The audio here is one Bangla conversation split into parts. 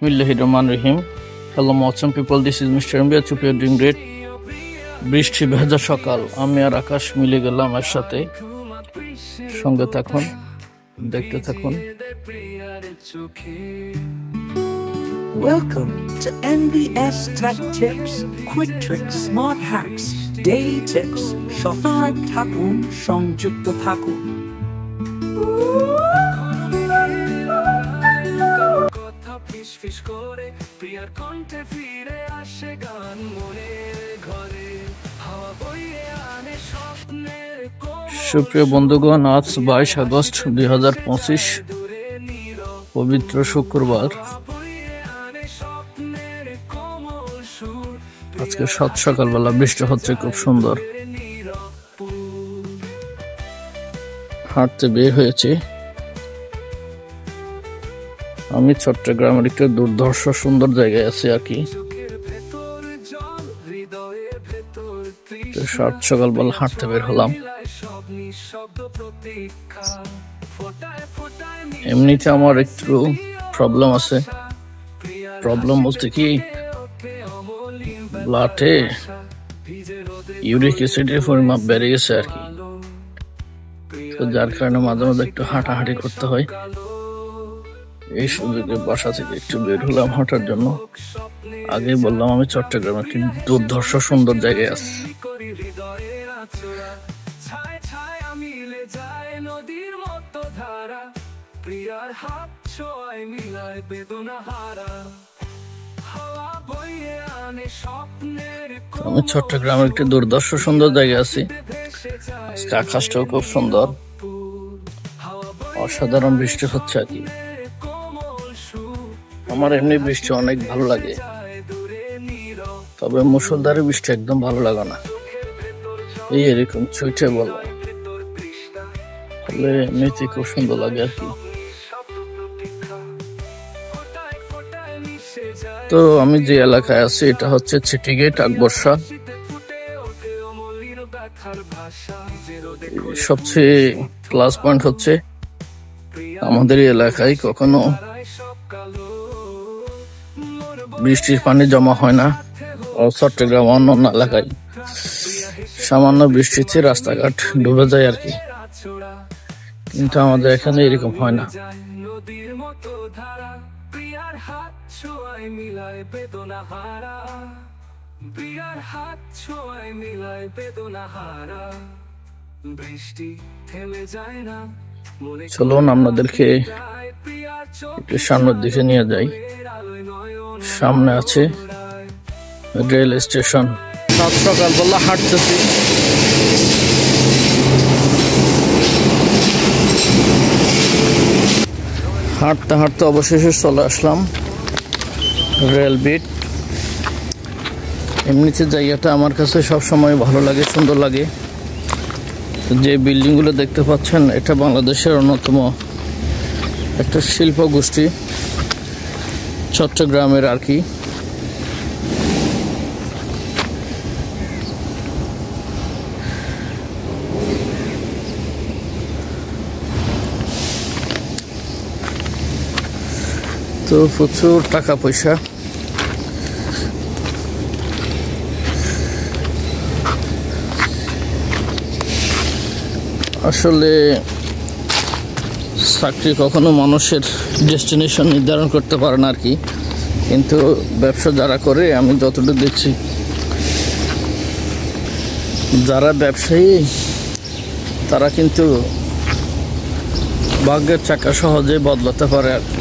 Bismillahirrahmanirrahim. Hello, awesome people. This is Mr. MB. Hope you are doing great. বৃষ্টি ভেজা সকাল, আমি আর আকাশ মিলে গেলাম একসাথে। সঙ্গে থাকুন, দেখতে থাকুন। Welcome to NBS Tech Tips, Quick Tricks, Smart Hacks, Daily Tips. Shofarak Takun, Shongjukta Takun. সুপ্রিয় বন্ধুগণ, আজ 22 আগস্ট 2025, পবিত্র শুক্রবার। আজকে সকালবেলা বৃষ্টি হচ্ছে, খুব সুন্দর। হাঁটতে বের হয়েছে। আমি চট্টগ্রামের একটা দুর্ধর্ষ সুন্দর জায়গায় আছি আর কি। সকালবেলা হাঁটতে বের হলাম। এমনিতে আমার একটু প্রবলেম আছে। প্রবলেম বলতে কি, ব্লাডে ইউরিক অ্যাসিডের পরিমাণ বেড়ে গেছে আর কি। তো যার কারণে মাঝে মাঝে একটু হাঁটাহাঁটি করতে হয়। এই সুযোগে বাসা থেকে একটু বের হলাম হাঁটার জন্য। আগে বললাম আমি চট্টগ্রামে একটি দুর্ধর্ষ সুন্দর জায়গায় আছি। আমি চট্টগ্রামের একটি দুর্ধর্ষ সুন্দর জায়গায় আছি। আজকে আকাশটাও খুব সুন্দর, অসাধারণ বৃষ্টি হচ্ছে আর কি। আমার এমনি বৃষ্টি অনেক ভালো লাগে, তবে মুষলধারে বৃষ্টি একদম ভালো লাগে না। এই এরকম ছুটে বলো, তাহলে এমনিতে খুব সুন্দর লাগে আর কি। তো আমি যে এলাকায় আছি এটা হচ্ছে চিটিগেট আকবর্ষা। সবচেয়ে প্লাস পয়েন্ট হচ্ছে আমাদের এই এলাকায় কখনো বৃষ্টির পানি জমা হয় না। চট্টগ্রাম অন্য এলাকায় সামান্য বৃষ্টিতে রাস্তাঘাট ডুবে যায় আর কি, কিন্তু আমাদের এখানে এরকম হয় না। চলুন আপনাদেরকে একটু সামনের দিকে নিয়ে যাই। সামনে আছে রেল স্টেশন। সকালবেলা হাঁটতেছি। হাঁটতে হাঁটতে অবশেষে চলে আসলাম রেল বিট। এমনিতে জায়গাটা আমার কাছে সবসময় ভালো লাগে, সুন্দর লাগে। যে বিল্ডিংগুলো দেখতে পাচ্ছেন এটা বাংলাদেশের অন্যতম একটা শিল্প গোষ্ঠী, চট্টগ্রামের আর কি। তো প্রচুর টাকা পয়সা। আসলে চাকরি কখনো মানুষের ডেস্টিনেশন নির্ধারণ করতে পারে না আর কি, কিন্তু ব্যবসা যারা করে আমি যতটুকু দেখছি, যারা ব্যবসায়ী তারা কিন্তু ভাগ্যের চাকা সহজে বদলাতে পারে আর কি।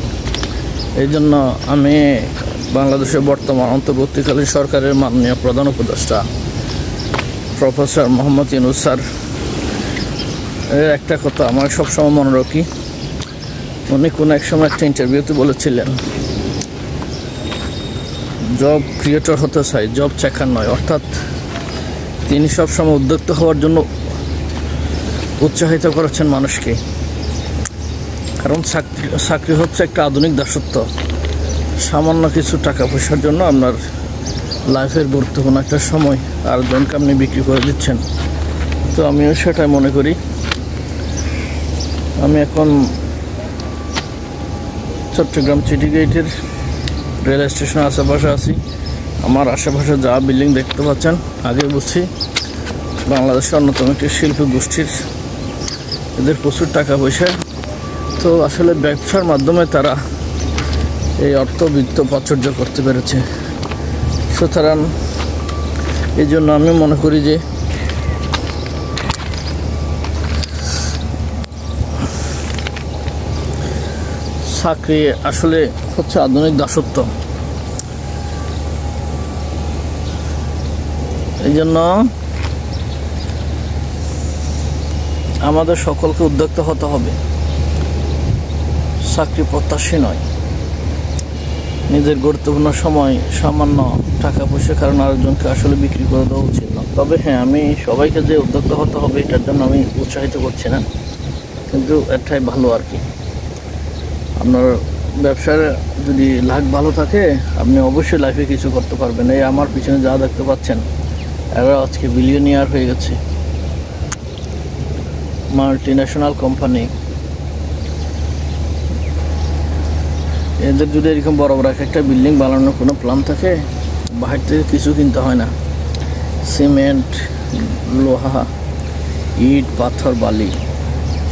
এই জন্য আমি বাংলাদেশের বর্তমান অন্তর্বর্তীকালীন সরকারের মাননীয় প্রধান উপদেষ্টা প্রফেসর মোহাম্মদ ইউনূস স্যার এর একটা কথা আমার সবসময় মনে রাখি। উনি কোনো এক সময় একটা ইন্টারভিউতে বলেছিলেন, জব ক্রিয়েটর হতে চাই, জব চেকার নয়। অর্থাৎ তিনি সবসময় উদ্যোক্তা হওয়ার জন্য উৎসাহিত করেছেন মানুষকে। কারণ চাকরি হচ্ছে একটা আধুনিক দাসত্ব। সামান্য কিছু টাকা পয়সার জন্য আপনার লাইফের গুরুত্বপূর্ণ একটা সময় আরেকজনকে আপনি বিক্রি করে দিচ্ছেন। তো আমিও সেটাই মনে করি। আমি এখন চট্টগ্রাম চিটিগেটের রেল স্টেশনের আশেপাশে আছি। আমার আশেপাশে যা বিল্ডিং দেখতে পাচ্ছেন, আগে বুঝছি বাংলাদেশের অন্যতম একটি শিল্পী গোষ্ঠীর, এদের প্রচুর টাকা পয়সা। তো আসলে ব্যবসার মাধ্যমে তারা এই অর্থবিত্ত প্রাচুর্য করতে পেরেছে। সুতরাং এই জন্য আমি মনে করি যে চাকরি আসলে হচ্ছে আধুনিক দাসত্ব। এই জন্য আমাদের সকলকে উদ্যোক্তা হতে হবে, চাকরি প্রত্যাশী নয়। নিজের গুরুত্বপূর্ণ সময় সামান্য টাকা পয়সার কারণে আরেকজনকে আসলে বিক্রি করে দেওয়া উচিত না। তবে হ্যাঁ, আমি সবাইকে যে উদ্যোক্তা হতে হবে এটার জন্য আমি উৎসাহিত করছি না, কিন্তু এটাই ভালো আর কি। আপনার ব্যবসার যদি লাক ভালো থাকে, আপনি অবশ্যই লাইফে কিছু করতে পারবেন। এই আমার পিছনে যা দেখতে পাচ্ছেন, এরা আজকে বিলিয়নিয়ার হয়ে গেছে, মাল্টিন্যাশনাল কোম্পানি। এদের যদি এরকম বড় বড় একটা বিল্ডিং বানানোর কোনো প্ল্যান থাকে, বাহির থেকে কিছু কিনতে হয় না। সিমেন্ট, লোহা, ইট, পাথর, বালি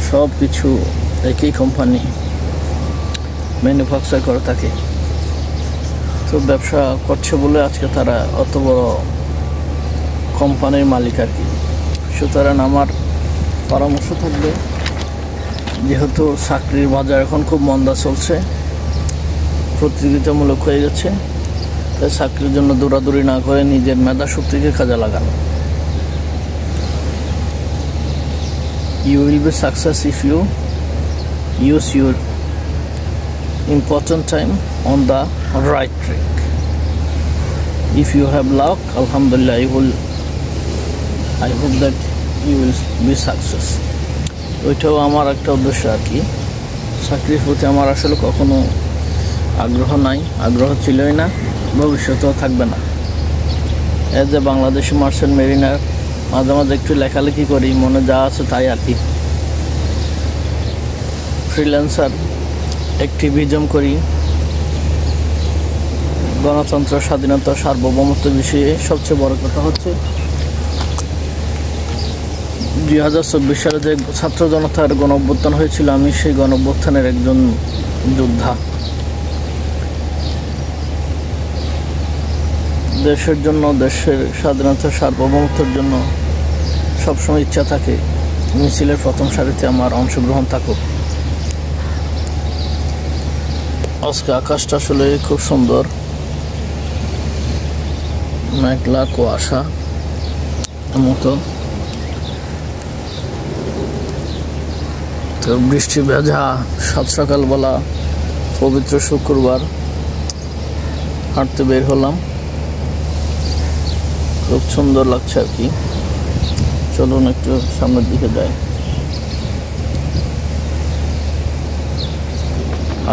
সব কিছু একই কোম্পানি ম্যানুফ্যাকচার করে থাকে। তো ব্যবসা করছে বলে আজকে তারা অত বড় কোম্পানির মালিক আর কি। সুতরাং আমার পরামর্শ থাকবে, যেহেতু চাকরির বাজার এখন খুব মন্দা চলছে, প্রতিযোগিতামূলক হয়ে গেছে, তাই চাকরির জন্য দৌড়াদৌড়ি না করে নিজের মেধা শক্তিকে কাজে লাগানো। You will be success if you use your important time on the right track. If you have luck, alhamdulillah, I hope that you will be success. ওইটাও আমার একটা উদ্দেশ্য আর কি। চাকরির প্রতি আমার আসলে কখনো আগ্রহ নাই, আগ্রহ ছিলই না, ভবিষ্যতেও থাকবে না। As a Bangladeshi merchant mariner মাঝে মাঝে একটু লেখালেখি করি, মনে যা আছে তাই আর কি। ফ্রিল্যান্সার অ্যাক্টিভিজম করি, গণতন্ত্র, স্বাধীনতা, সার্বভৌমত্ব বিষয়ে সবচেয়ে বড় কথা হচ্ছে 2024 সালে যে ছাত্র জনতার গণ অভ্যুত্থান হয়েছিল, আমি সেই গণ অভ্যুত্থানের একজন যোদ্ধা। দেশের জন্য, দেশের স্বাধীনতা, সার্বভৌমত্বের জন্য সবসময় ইচ্ছা থাকে মিছিলের প্রথম সারিতে আমার অংশগ্রহণ থাকুক। আজকে আকাশটা আসলে খুব সুন্দর, মেঘলা কুয়াশা মতো, তো বৃষ্টি ভেজা সাত সকালবেলা পবিত্র শুক্রবার হাঁটতে বের হলাম, খুব সুন্দর লাগছে আর কি। চলুন একটু সামনের দিকে যাই।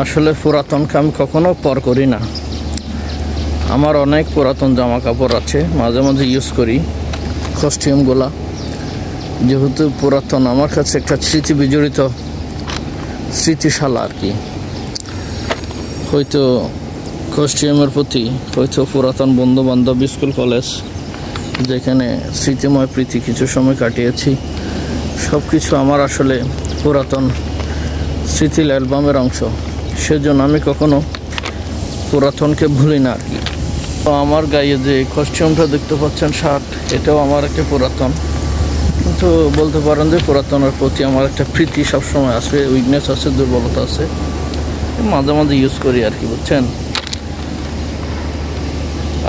আসলে পুরাতনকে আমি কখনো পর করি না। আমার অনেক পুরাতন জামা কাপড় আছে, মাঝে মাঝে ইউজ করি কস্টিউমগুলা। যেহেতু পুরাতন, আমার কাছে একটা স্মৃতি বিজড়িত, স্মৃতিশালা আর কি। হয়তো কস্টিউমের প্রতি, হয়তো পুরাতন বন্ধু বান্ধব, স্কুল কলেজ যেখানে স্মৃতিময় প্রীতি কিছু সময় কাটিয়েছি, সব কিছু আমার আসলে পুরাতন স্মৃতির অ্যালবামের অংশ। সেজন্য আমি কখনো পুরাতনকে ভুলি না আর কি। তো আমার গায়ে যে কস্টিউমটা দেখতে পাচ্ছেন, শার্ট, এটাও আমার একটা পুরাতন, কিন্তু বলতে পারেন যে পুরাতনের প্রতি আমার একটা প্রীতি সবসময় আছে, উইকনেস আছে, দুর্বলতা আছে, মাঝে মাঝে ইউজ করি আর কি, বুঝছেন।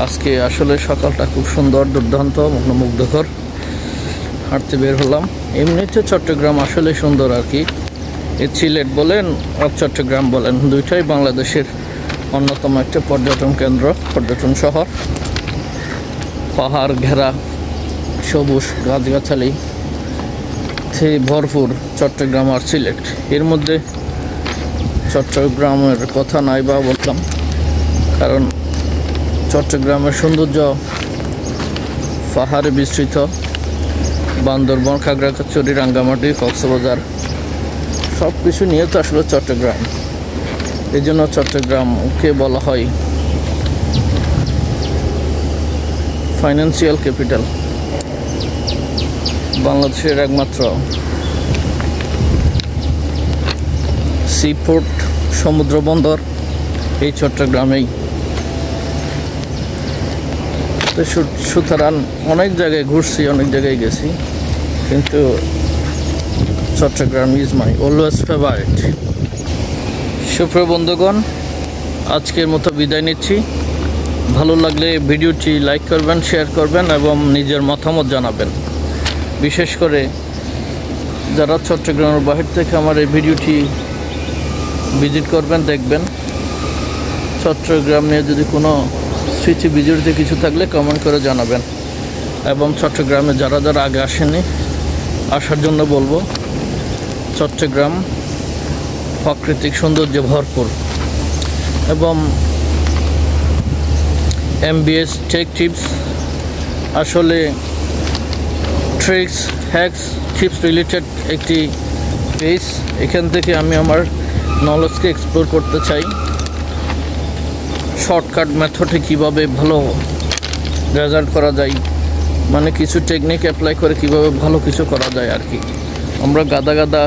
আজকে আসলে সকালটা খুব সুন্দর, দুর্দান্ত, মনোমুগ্ধকর। হাঁটতে বের হলাম। এমনিতে চট্টগ্রাম আসলে সুন্দর আর কি। সিলেট বলেন আর চট্টগ্রাম বলেন, দুইটাই বাংলাদেশের অন্যতম একটা পর্যটন কেন্দ্র, পর্যটন শহর। পাহাড় ঘেরা, সবুজ গাছগাছালি ভরপুর চট্টগ্রাম আর সিলেট। এর মধ্যে চট্টগ্রামের কথা নাই বা বললাম, কারণ চট্টগ্রামের সৌন্দর্য পাহাড়ে বিস্তৃত, বান্দরবন, খাগড়াছড়ি, রাঙ্গামাটি, কক্সবাজার সব কিছু নিয়ে তো আসলে চট্টগ্রাম। এই জন্য চট্টগ্রামকে বলা হয় ফাইন্যান্সিয়াল ক্যাপিটাল, বাংলাদেশের একমাত্র সিপোর্ট সমুদ্র বন্দর এই চট্টগ্রামেই। তো সুতরাং অনেক জায়গায় ঘুরছি, অনেক জায়গায় গেছি, কিন্তু Chattogram is my always favourite. সুপ্রিয় বন্ধুগণ, আজকের মতো বিদায় নিচ্ছি। ভালো লাগলে ভিডিওটি লাইক করবেন, শেয়ার করবেন এবং নিজের মতামত জানাবেন। বিশেষ করে যারা চট্টগ্রামের বাহির থেকে আমার এই ভিডিওটি ভিজিট করবেন, দেখবেন। চট্টগ্রাম নিয়ে যদি কোনো স্মৃতি বিজড়িত কিছু থাকলে কমেন্ট করে জানাবেন। এবং চট্টগ্রামে যারা যারা আগে আসেননি, আসার জন্য বলবো। চট্টগ্রাম প্রাকৃতিক সৌন্দর্যে ভরপুর এবং MBS টেক টিপস আসলে ট্রিক্স, হ্যাকস, টিপস রিলেটেড একটি পেজ। এখান থেকে আমি আমার নলেজকে এক্সপ্লোর করতে চাই। শর্টকাট মেথডে কীভাবে ভালো রেজাল্ট করা যায়, মানে কিছু টেকনিক অ্যাপ্লাই করে কীভাবে ভালো কিছু করা যায় আর কি। আমরা গাদা গাদা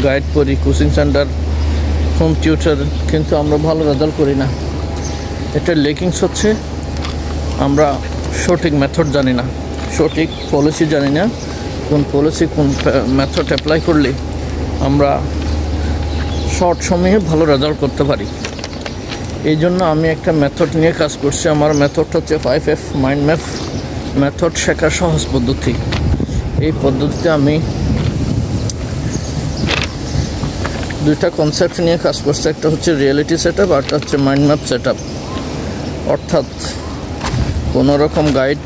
গাইড করি, কোচিং সেন্টার, হোম টিউটর, কিন্তু আমরা ভালো রেজাল্ট করি না। এটার লেকিংস হচ্ছে আমরা সঠিক মেথড জানি না, সঠিক পলিসি জানি না, কোন পলিসি কোন মেথড অ্যাপ্লাই করলে আমরা শর্ট সময়ে ভালো রেজাল্ট করতে পারি। এই জন্য আমি একটা মেথড নিয়ে কাজ করছি। আমার মেথডটা হচ্ছে 5F মাইন্ড ম্যাপ মেথড, শেখার সহজ পদ্ধতি। এই পদ্ধতিতে আমি দুইটা কনসেপ্ট নিয়ে কাজ করছি। একটা হচ্ছে রিয়েলিটি সেট আপ, আরটা হচ্ছে মাইন্ড ম্যাপ সেট আপ। অর্থাৎ কোনো রকম গাইড,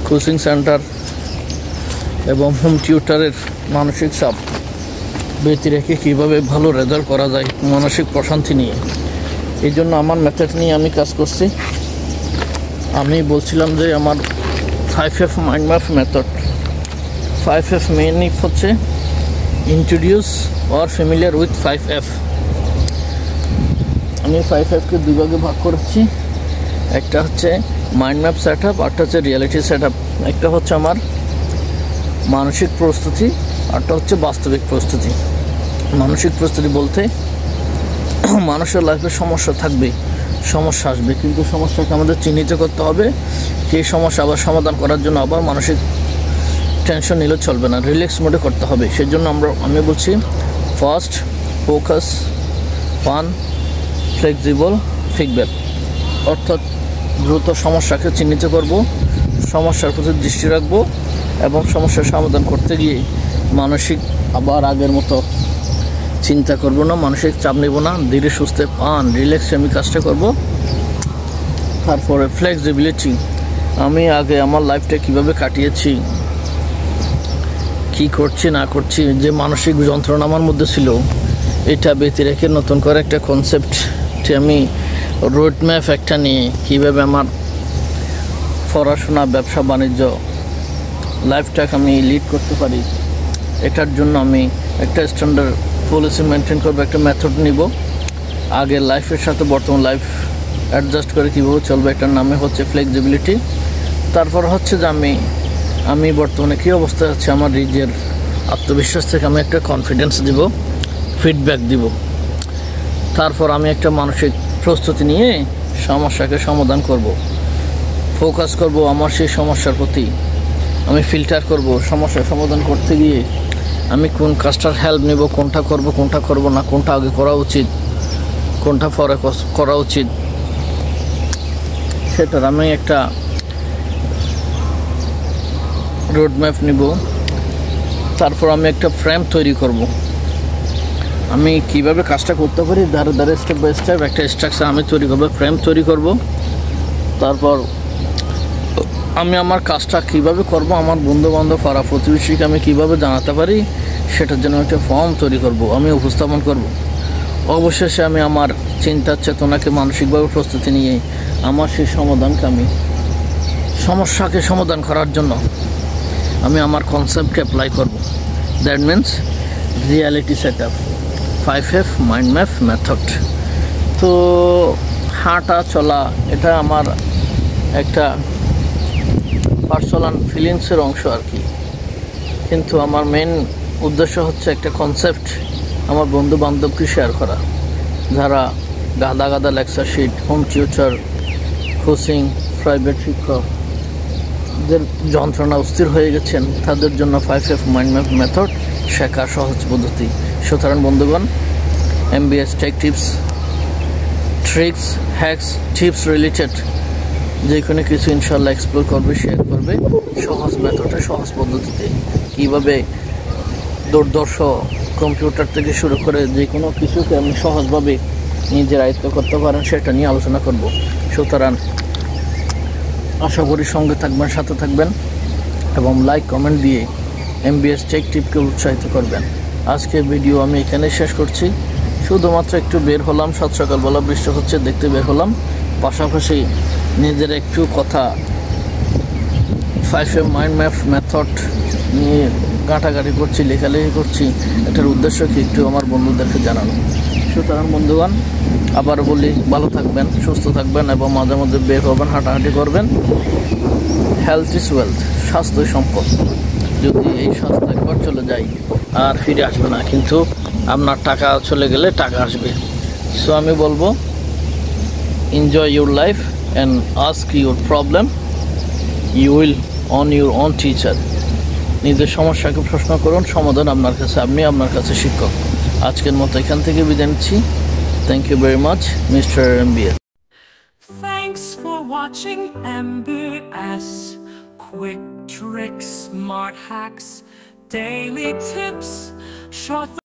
কোচিং সেন্টার এবং হোম টিউটারের মানসিক চাপ ব্যতি রেখে কীভাবে ভালো রেজাল্ট করা যায় মানসিক প্রশান্তি নিয়ে। এই জন্য আমার মেথড নিয়ে আমি কাজ করছি। আমি বলছিলাম যে আমার 5F mind map method. 5F main হচ্ছে introduce or familiar with 5F। আমি 5Fকে দুই ভাগে ভাগ করেছি। একটা হচ্ছে মাইন্ড ম্যাপ সেট আপ, আরটা হচ্ছে রিয়েলিটি সেট আপ। একটা হচ্ছে আমার মানসিক প্রস্তুতি, আরটা হচ্ছে বাস্তবিক প্রস্তুতি। মানসিক প্রস্তুতি বলতে মানুষের লাইফে সমস্যা থাকবে, সমস্যা আসবে, কিন্তু সমস্যাকে আমাদের চিহ্নিত করতে হবে। সেই সমস্যা আবার সমাধান করার জন্য আবার মানসিক টেনশন নিলে চলবে না, রিল্যাক্স মোডে করতে হবে। সেই জন্য আমি বলছি fast, focus, fun, flexible, feedback. অর্থাৎ দ্রুত সমস্যাকে চিহ্নিত করব, সমস্যার প্রতি দৃষ্টি রাখবো এবং সমস্যার সমাধান করতে গিয়ে মানসিক আবার আগের মতো চিন্তা করব না, মানসিক চাপ নেব না, ধীরে সুস্থে পান রিল্যাক্সে আমি কাজটা করব। তারপরে ফ্লেক্সিবিলিটি, আমি আগে আমার লাইফটা কিভাবে কাটিয়েছি, কি করছি না করছি, যে মানসিক যন্ত্রণা আমার মধ্যে ছিল, এটা ব্যতি রেখে নতুন করে একটা কনসেপ্টটি আমি রোড ম্যাপ একটা নিয়ে কীভাবে আমার পড়াশোনা, ব্যবসা বাণিজ্য, লাইফটাকে আমি লিড করতে পারি, এটার জন্য আমি একটা স্ট্যান্ডার্ড পলিসি মেনটেন করবো, একটা মেথড নিব। আগের লাইফের সাথে বর্তমান লাইফ অ্যাডজাস্ট করে কীভাবে চলবে, এটার নামে হচ্ছে ফ্লেক্সিবিলিটি। তারপর হচ্ছে যে আমি বর্তমানে কী অবস্থায় আছি, আমার নিজের আত্মবিশ্বাস থেকে আমি একটা কনফিডেন্স দিব, ফিডব্যাক দিব। তারপর আমি একটা মানসিক প্রস্তুতি নিয়ে সমস্যাকে সমাধান করব, ফোকাস করব আমার সেই সমস্যার প্রতি। আমি ফিল্টার করব সমস্যার সমাধান করতে গিয়ে আমি কোন কাজটার হেল্প নেব, কোনটা করব না, কোনটা আগে করা উচিত, কোনটা পরে করা উচিত, সেটার আমি একটা রোড ম্যাপ নিব। তারপর আমি একটা ফ্রেম তৈরি করব, আমি কিভাবে কাজটা করতে পারি ধারে ধারে স্টেপ বাই স্টেপ একটা স্ট্রাকচার আমি তৈরি করব, ফ্রেম তৈরি করব। তারপর আমি আমার কাজটা কিভাবে করব, আমার বন্ধুবান্ধব, পাড়া প্রতিবেশীকে আমি কিভাবে জানাতে পারি, সেটার জন্য একটা ফর্ম তৈরি করব, আমি উপস্থাপন করব। অবশেষে আমি আমার চিন্তা চেতনাকে মানসিকভাবে প্রস্তুতি নিয়ে আমার সেই সমস্যাকে সমাধান করার জন্য আমি আমার কনসেপ্টকে অ্যাপ্লাই করব। That means reality set up, 5F mind map method. তো হাঁটা চলা এটা আমার একটা পার্সোনাল ফিলিংসের অংশ আর কি, কিন্তু আমার মেন উদ্দেশ্য হচ্ছে একটা কনসেপ্ট আমার বন্ধু বান্ধবকে শেয়ার করা, যারা গাদা গাদা lecture sheet, home tutor, coaching, private শিক্ষকদের যন্ত্রণা অস্থির হয়ে গেছেন, তাদের জন্য 5F মাইন্ড ম্যাপ মেথড শেখার সহজ পদ্ধতি। সুতরাং বন্ধুগণ, MBS take tips, tricks, hacks, tips related যে কোনো কিছু ইনশাল্লাহ এক্সপ্লোর করবে, শেয়ার করবে সহজ মেথডে, সহজ পদ্ধতিতে। কীভাবে দুর্দর্শ কম্পিউটার থেকে শুরু করে যে কোনো কিছুকে আপনি সহজভাবে নিজের আয়ত্ত করতে পারেন সেটা নিয়ে আলোচনা করব। সুতরাং আশা করি সঙ্গে থাকবেন, সাথে থাকবেন এবং লাইক কমেন্ট দিয়ে MBS টেক টিপকে উৎসাহিত করবেন। আজকের ভিডিও আমি এখানে শেষ করছি। শুধুমাত্র একটু বের হলাম, সাত সকালবেলা বৃষ্টি হচ্ছে দেখতে বের হলাম, পাশাপাশি নিজের একটু কথা 5F মাইন্ড ম্যাপ মেথড নিয়ে ঘাঁটাঘাঁটি করছি, লেখালেখি করছি। এটার উদ্দেশ্য কি একটু আমার বন্ধুদেরকে জানানো। সুতরাং বন্ধুগণ, আবার বলি, ভালো থাকবেন, সুস্থ থাকবেন এবং মাঝে মধ্যে বের হবেন, হাঁটাহাঁটি করবেন। হেলথ ইজ ওয়েলথ, স্বাস্থ্যই সম্পদ। যদি এই স্বাস্থ্য একবার চলে যায় আর ফিরে আসবে না, কিন্তু আপনার টাকা চলে গেলে টাকা আসবে। সো আমি বলবো, enjoy your life and ask your problem, you will on your own teacher. নিজের সমস্যাকে প্রশ্ন করুন, সমাধান আপনার কাছে, আপনি আপনার কাছে শিক্ষক। আজকের মতো এখান থেকে বিদায় নিচ্ছি। Thank you very much, mister MBS। Thanks for watching MBS. Quick tricks, smart hacks, daily tips, short